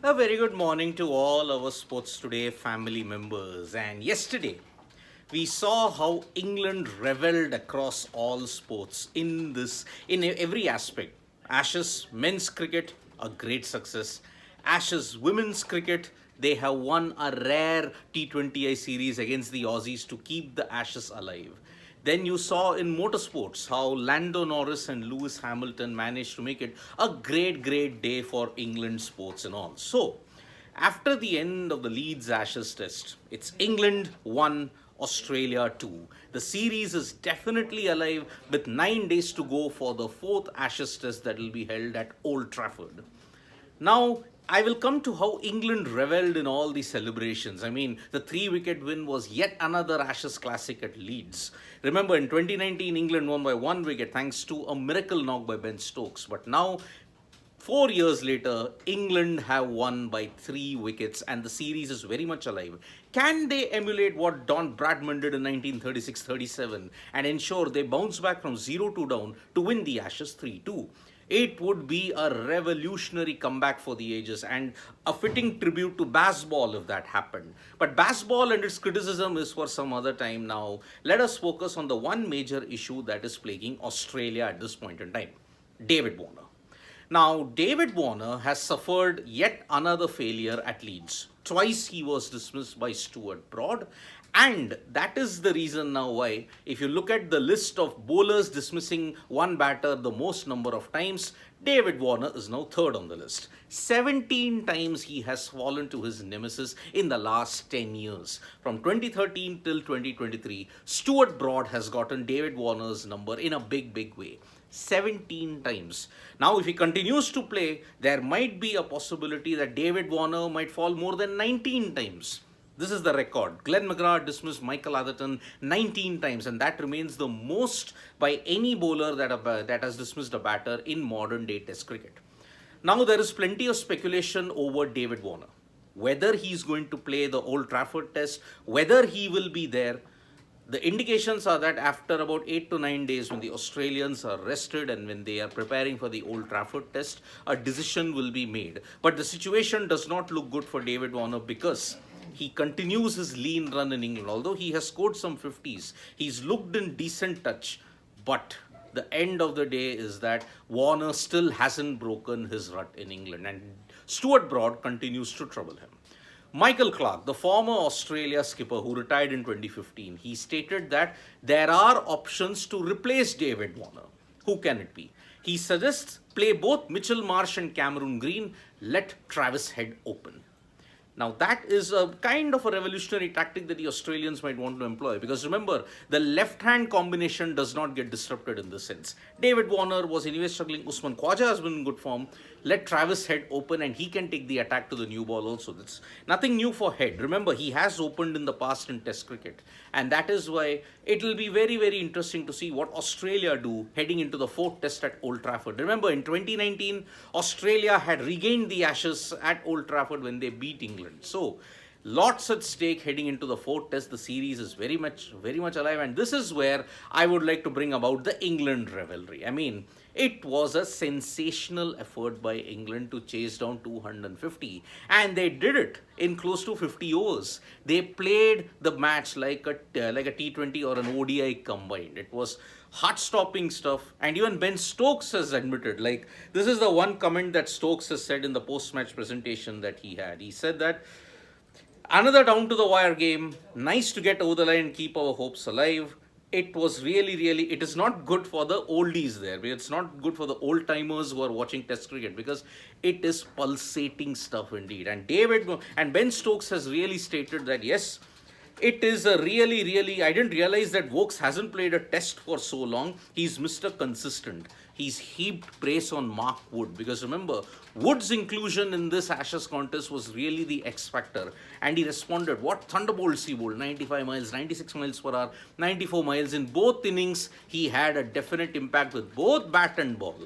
A very good morning to all our Sports Today family members. And yesterday, we saw how England reveled across all sports in every aspect. Ashes men's cricket, a great success. Ashes women's cricket, they have won a rare T20I series against the Aussies to keep the Ashes alive. Then you saw in motorsports how Lando Norris and Lewis Hamilton managed to make it a great day for England sports and all. So, after the end of the Leeds Ashes test, it's England 1, Australia 2. The series is definitely alive with 9 days to go for the fourth Ashes test that will be held at Old Trafford. Now, I will come to how England revelled in all the celebrations. I mean, the 3 wicket win was yet another Ashes classic at Leeds. Remember, in 2019, England won by 1 wicket thanks to a miracle knock by Ben Stokes. But now, 4 years later, England have won by 3 wickets and the series is very much alive. Can they emulate what Don Bradman did in 1936-37 and ensure they bounce back from 0-2 down to win the Ashes 3-2? It would be a revolutionary comeback for the ages and a fitting tribute to baseball if that happened. But baseball and its criticism is for some other time now. Let us focus on the one major issue that is plaguing Australia at this point in time: David Warner. Now, David Warner has suffered yet another failure at Leeds. Twice he was dismissed by Stuart Broad, and that is the reason now why, if you look at the list of bowlers dismissing one batter the most number of times, David Warner is now third on the list. 17 times he has fallen to his nemesis in the last 10 years. From 2013 till 2023, Stuart Broad has gotten David Warner's number in a big way. 17 times. Now, if he continues to play, there might be a possibility that David Warner might fall more than 19 times. This is the record. Glenn McGrath dismissed Michael Atherton 19 times, and that remains the most by any bowler that has dismissed a batter in modern day Test cricket. Now, there is plenty of speculation over David Warner. Whether he is going to play the Old Trafford Test, whether he will be there. The indications are that after about 8 to 9 days, when the Australians are rested and when they are preparing for the Old Trafford Test, a decision will be made. But the situation does not look good for David Warner because he continues his lean run in England. Although he has scored some 50s, he's looked in decent touch. But the end of the day is that Warner still hasn't broken his rut in England, and Stuart Broad continues to trouble him. Michael Clarke, the former Australia skipper who retired in 2015, he stated that there are options to replace David Warner. Who can it be? He suggests play both Mitchell Marsh and Cameron Green, let Travis Head open. Now, that is a kind of a revolutionary tactic that the Australians might want to employ, because remember, the left-hand combination does not get disrupted in this sense. David Warner was anyway struggling. Usman Khawaja has been in good form. Let Travis Head open and he can take the attack to the new ball also. That's nothing new for Head. Remember, he has opened in the past in Test cricket. And that is why it will be very interesting to see what Australia do heading into the fourth Test at Old Trafford. Remember, in 2019, Australia had regained the Ashes at Old Trafford when they beat England. So, lots at stake heading into the fourth Test. The series is very much alive, and this is where I would like to bring about the England rivalry. I mean, it was a sensational effort by England to chase down 250, and they did it in close to 50 overs. They played the match like a T20 or an ODI combined. It was heart-stopping stuff, and even Ben Stokes has admitted, like, this is the one comment that Stokes has said in the post-match presentation that he had. He said that another down-to-the-wire game, nice to get over the line and keep our hopes alive. It was really, it is not good for the oldies there. It's not good for the old-timers who are watching Test cricket, because it is pulsating stuff indeed. And Ben Stokes has really stated that, yes, it is a really, I didn't realize that Vokes hasn't played a Test for so long. He's Mr. Consistent. He's heaped praise on Mark Wood, because remember, Wood's inclusion in this Ashes contest was really the X factor, and he responded. What thunderbolts he bowled: 95 miles, 96 miles per hour, 94 miles. In both innings, he had a definite impact with both bat and ball.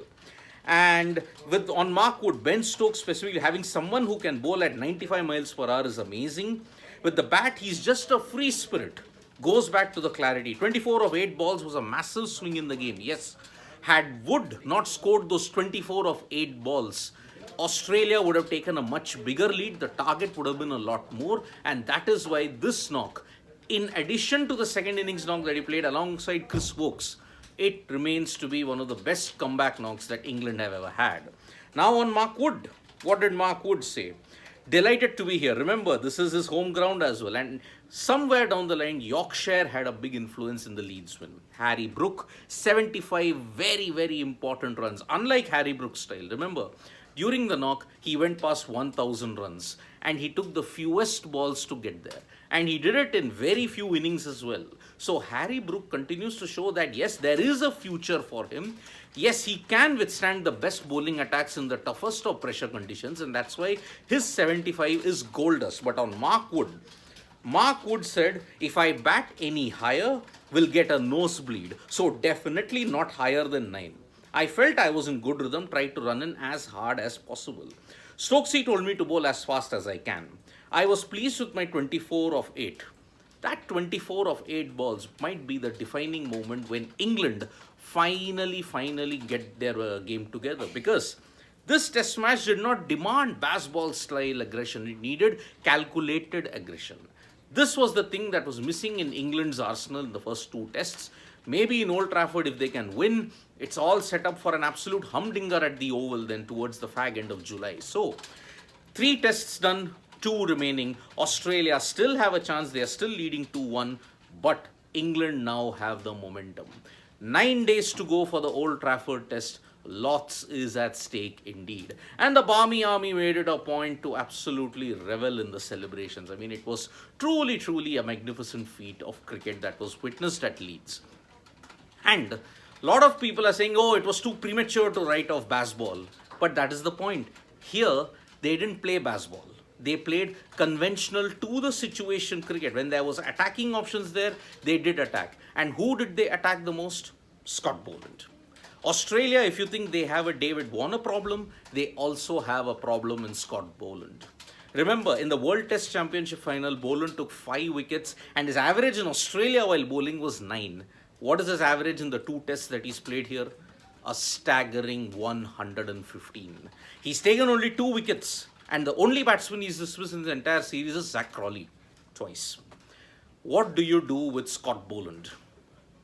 And on Mark Wood, Ben Stokes specifically, having someone who can bowl at 95 miles per hour is amazing. With the bat, he's just a free spirit. Goes back to the clarity. 24 of 8 balls was a massive swing in the game. Yes, had Wood not scored those 24 of 8 balls, Australia would have taken a much bigger lead. The target would have been a lot more. And that is why this knock, in addition to the second innings knock that he played alongside Chris Wokes, it remains to be one of the best comeback knocks that England have ever had. Now on Mark Wood. What did Mark Wood say? Delighted to be here. Remember, this is his home ground as well. And somewhere down the line, Yorkshire had a big influence in the Leeds win. Harry Brook, 75 very, very important runs. Unlike Harry Brook's style, remember, during the knock, he went past 1,000 runs and he took the fewest balls to get there. And he did it in very few innings as well. So Harry Brook continues to show that yes, there is a future for him. Yes, he can withstand the best bowling attacks in the toughest of pressure conditions, and that's why his 75 is gold dust. But on Mark Wood said, if I bat any higher, we'll get a nosebleed. So definitely not higher than 9. I felt I was in good rhythm, tried to run in as hard as possible. Stokesy told me to bowl as fast as I can. I was pleased with my 24 of 8. That 24 of 8 balls might be the defining moment when England finally get their game together, because this test match did not demand baseball style aggression. It needed calculated aggression. This was the thing that was missing in England's arsenal in the first 2 tests. Maybe in Old Trafford, if they can win, it's all set up for an absolute humdinger at the Oval then towards the fag end of July. So 3 tests done, 2 remaining. Australia still have a chance. They are still leading 2-1, but England now have the momentum. 9 days to go for the Old Trafford test. Lots is at stake indeed. And the Barmy Army made it a point to absolutely revel in the celebrations. I mean, it was truly a magnificent feat of cricket that was witnessed at Leeds. And a lot of people are saying, oh, it was too premature to write off baseball. But that is the point. Here, they didn't play baseball. They played conventional to the situation cricket. When there was attacking options there, they did attack. And who did they attack the most? Scott Boland. Australia, if you think they have a David Warner problem, they also have a problem in Scott Boland. Remember, in the World Test Championship final, Boland took 5 wickets and his average in Australia while bowling was 9. What is his average in the 2 tests that he's played here? A staggering 115. He's taken only 2 wickets. And the only batsman he's dismissed in the entire series is Zach Crawley, twice. What do you do with Scott Boland?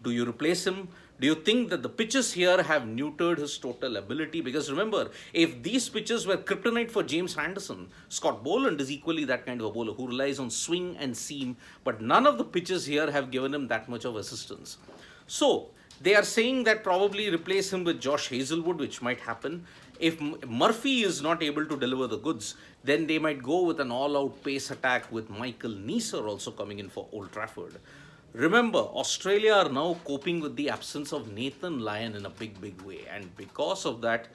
Do you replace him? Do you think that the pitches here have neutered his total ability? Because remember, if these pitches were kryptonite for James Anderson, Scott Boland is equally that kind of a bowler who relies on swing and seam, but none of the pitches here have given him that much of assistance. So, they are saying that probably replace him with Josh Hazlewood, which might happen. If Murphy is not able to deliver the goods, then they might go with an all-out pace attack with Michael Neser also coming in for Old Trafford. Remember, Australia are now coping with the absence of Nathan Lyon in a big way. And because of that,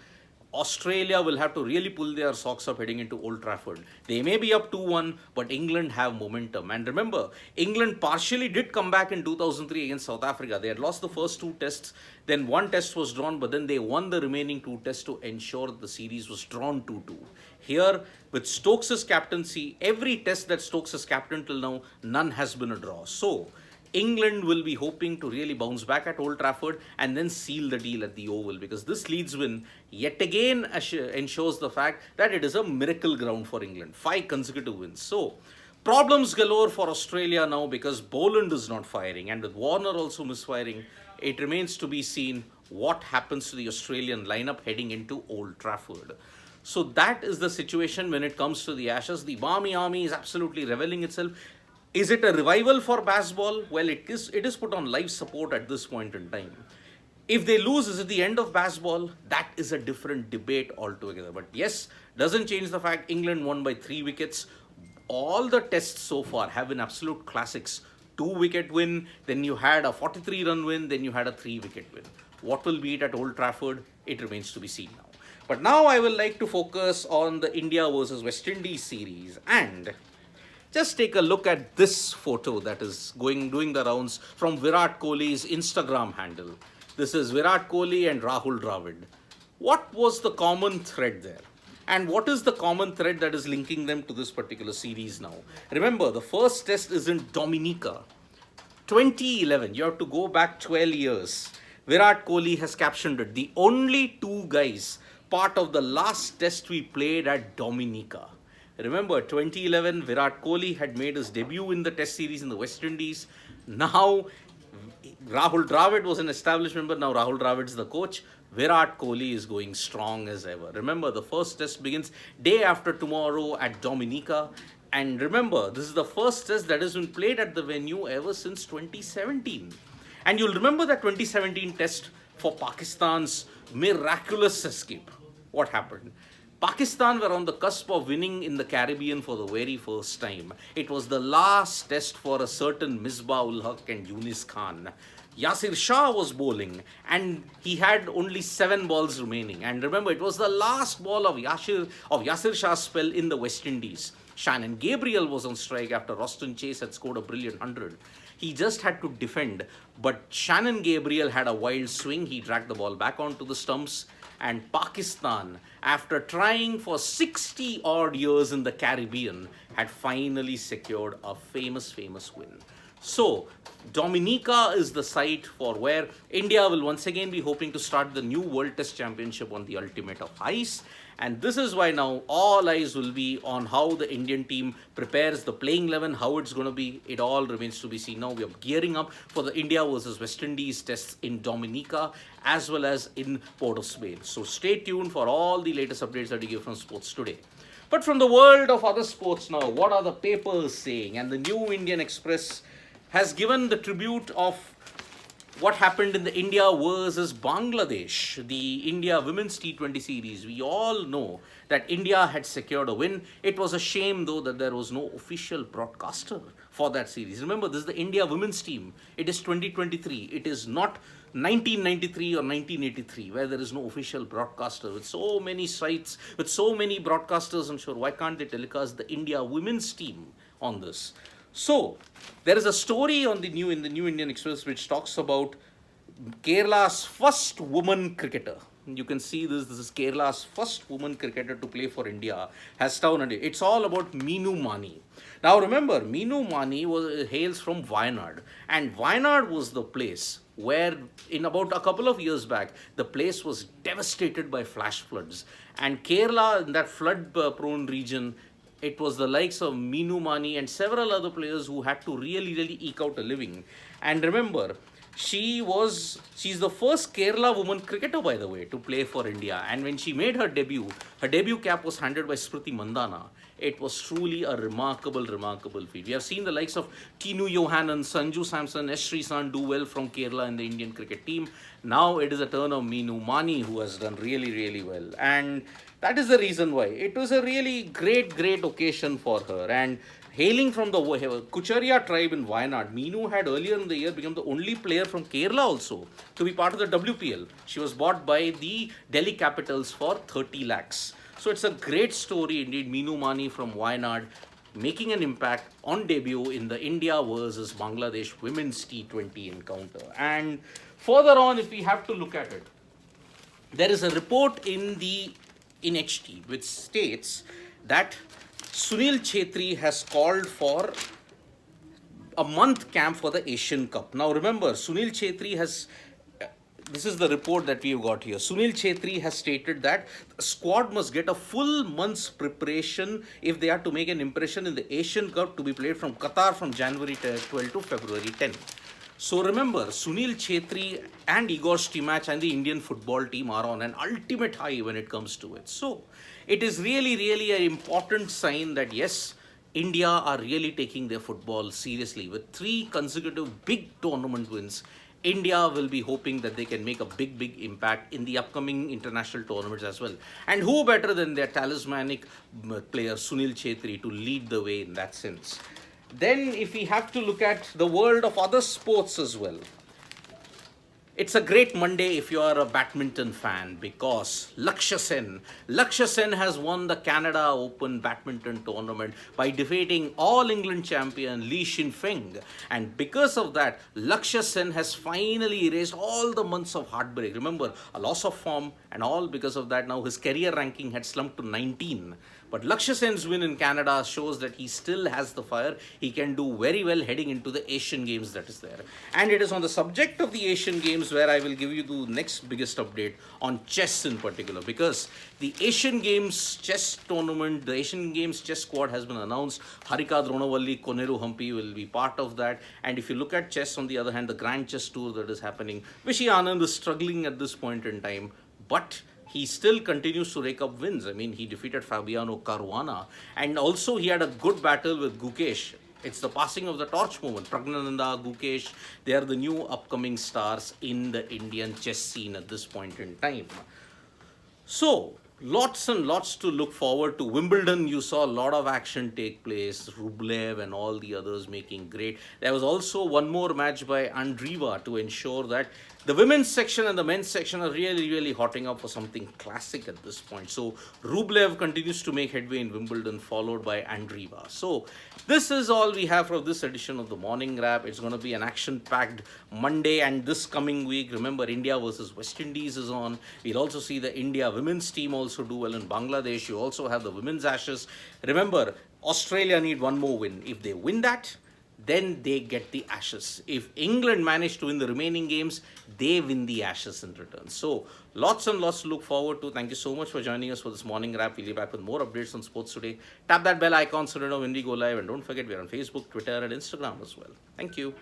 Australia will have to really pull their socks up heading into Old Trafford. They may be up 2-1, but England have momentum. And remember, England partially did come back in 2003 against South Africa. They had lost the first 2 tests. Then 1 test was drawn, but then they won the remaining 2 tests to ensure that the series was drawn 2-2. Here, with Stokes' captaincy, every test that Stokes has captained till now, none has been a draw. So, England will be hoping to really bounce back at Old Trafford and then seal the deal at the Oval, because this Leeds win yet again ensures the fact that it is a miracle ground for England. 5 consecutive wins. So, problems galore for Australia now because Boland is not firing, and with Warner also misfiring, it remains to be seen what happens to the Australian lineup heading into Old Trafford. So that is the situation when it comes to the Ashes. The Barmy Army is absolutely reveling itself. Is it a revival for baseball? Well, it is put on life support at this point in time. If they lose, is it the end of baseball? That is a different debate altogether. But yes, doesn't change the fact England won by 3 wickets. All the tests so far have been absolute classics. 2-wicket win, then you had a 43-run win, then you had a 3-wicket win. What will be it at Old Trafford? It remains to be seen now. But now I will like to focus on the India versus West Indies series, and just take a look at this photo that is doing the rounds from Virat Kohli's Instagram handle. This is Virat Kohli and Rahul Dravid. What was the common thread there? And what is the common thread that is linking them to this particular series now? Remember, the first test is in Dominica. 2011, you have to go back 12 years. Virat Kohli has captioned it. The only 2 guys part of the last test we played at Dominica. Remember, 2011, Virat Kohli had made his debut in the test series in the West Indies. Now, Rahul Dravid was an established member. Now, Rahul Dravid's the coach. Virat Kohli is going strong as ever. Remember, the first test begins day after tomorrow at Dominica. And remember, this is the first test that has been played at the venue ever since 2017. And you'll remember that 2017 test for Pakistan's miraculous escape. What happened? Pakistan were on the cusp of winning in the Caribbean for the very first time. It was the last test for a certain Misbah-ul Haq and Yunis Khan. Yasir Shah was bowling and he had only 7 balls remaining. And remember, it was the last ball of Yasir Shah's spell in the West Indies. Shannon Gabriel was on strike after Roston Chase had scored a brilliant 100. He just had to defend, but Shannon Gabriel had a wild swing. He dragged the ball back onto the stumps, and Pakistan, after trying for 60 odd years in the Caribbean, had finally secured a famous win. So, Dominica is the site for where India will once again be hoping to start the new World Test Championship on the ultimate of ice. And this is why now all eyes will be on how the Indian team prepares the playing 11, how it's going to be. It all remains to be seen. Now we are gearing up for the India versus West Indies tests in Dominica as well as in Port of Spain. So stay tuned for all the latest updates that we give from Sports Today. But from the world of other sports now, what are the papers saying? And the New Indian Express has given the tribute of what happened in the India versus Bangladesh, the India Women's T20 series. We all know that India had secured a win. It was a shame, though, that there was no official broadcaster for that series. Remember, this is the India women's team. It is 2023. It is not 1993 or 1983, where there is no official broadcaster. With so many sites, with so many broadcasters, I'm sure, why can't they telecast the India women's team on this? So, there is a story on the New Indian Express which talks about Kerala's first woman cricketer. You can see this. This is Kerala's first woman cricketer to play for India. Has town and it's all about Meenu Mani. Now remember, Meenu Mani hails from Wayanad, and Wayanad was the place where, in about a couple of years back, the place was devastated by flash floods. And Kerala, in that flood-prone region, it was the likes of Meenu Mani and several other players who had to really eke out a living. And remember, she's the first Kerala woman cricketer, by the way, to play for India. And when she made her debut cap was handed by Smriti Mandhana. It was truly a remarkable feat. We have seen the likes of Tinu Johanan, Sanju Samson, S. Srisan do well from Kerala in the Indian cricket team. Now it is a turn of Meenu Mani who has done really well. And that is the reason why. It was a really great occasion for her. And hailing from the Kucharia tribe in Wayanad, Meenu had earlier in the year become the only player from Kerala also to be part of the WPL. She was bought by the Delhi Capitals for 30 lakhs. So it's a great story indeed. Meenu Mani from Wayanad making an impact on debut in the India versus Bangladesh women's T20 encounter. And further on, if we have to look at it, there is a report in HT which states that Sunil Chhetri has called for a month camp for the Asian Cup. Now remember, Sunil Chhetri has, this is the report that we've got here. Sunil Chhetri has stated that the squad must get a full month's preparation if they are to make an impression in the Asian Cup to be played from Qatar from January 12 to February 10. So remember, Sunil Chhetri and Igor Stimac and the Indian football team are on an ultimate high when it comes to it. So it is really an important sign that yes, India are really taking their football seriously. With 3 consecutive big tournament wins, India will be hoping that they can make a big impact in the upcoming international tournaments as well. And who better than their talismanic player Sunil Chhetri to lead the way in that sense. Then if we have to look at the world of other sports as well, it's a great Monday if you are a badminton fan because Lakshya Sen has won the Canada Open badminton tournament by defeating All England champion Li Shinfeng. And because of that, Lakshya Sen has finally erased all the months of heartbreak. Remember, a loss of form and all because of that. Now his career ranking had slumped to 19. But Lakshya Sen's win in Canada shows that he still has the fire. He can do very well heading into the Asian Games that is there. And it is on the subject of the Asian Games where I will give you the next biggest update on chess in particular, because the Asian Games chess tournament, the Asian Games chess squad has been announced. Harika Dronavalli, Koneru Hampi will be part of that. And if you look at chess, on the other hand, the Grand Chess Tour that is happening, Vishy Anand is struggling at this point in time, but he still continues to rake up wins. I mean, he defeated Fabiano Caruana, and also he had a good battle with Gukesh. It's the passing of the torch moment. Pragnananda, Gukesh, they are the new upcoming stars in the Indian chess scene at this point in time. So, lots and lots to look forward to. Wimbledon, you saw a lot of action take place. Rublev and all the others making great. There was also one more match by Andreeva to ensure that the women's section and the men's section are really hotting up for something classic at this point. So Rublev continues to make headway in Wimbledon, followed by Andreeva. So this is all we have for this edition of the Morning Wrap. It's going to be an action-packed Monday, and this coming week, remember, India versus West Indies is on. We'll also see the India women's team also do well in Bangladesh. You also have the women's Ashes. Remember, Australia need one more win. If they win that, then they get the Ashes. If England manage to win the remaining games, they win the Ashes in return. So, lots and lots to look forward to. Thank you so much for joining us for this morning wrap. We'll be back with more updates on sports today. Tap that bell icon so you know when we go live. And don't forget, we're on Facebook, Twitter, and Instagram as well. Thank you.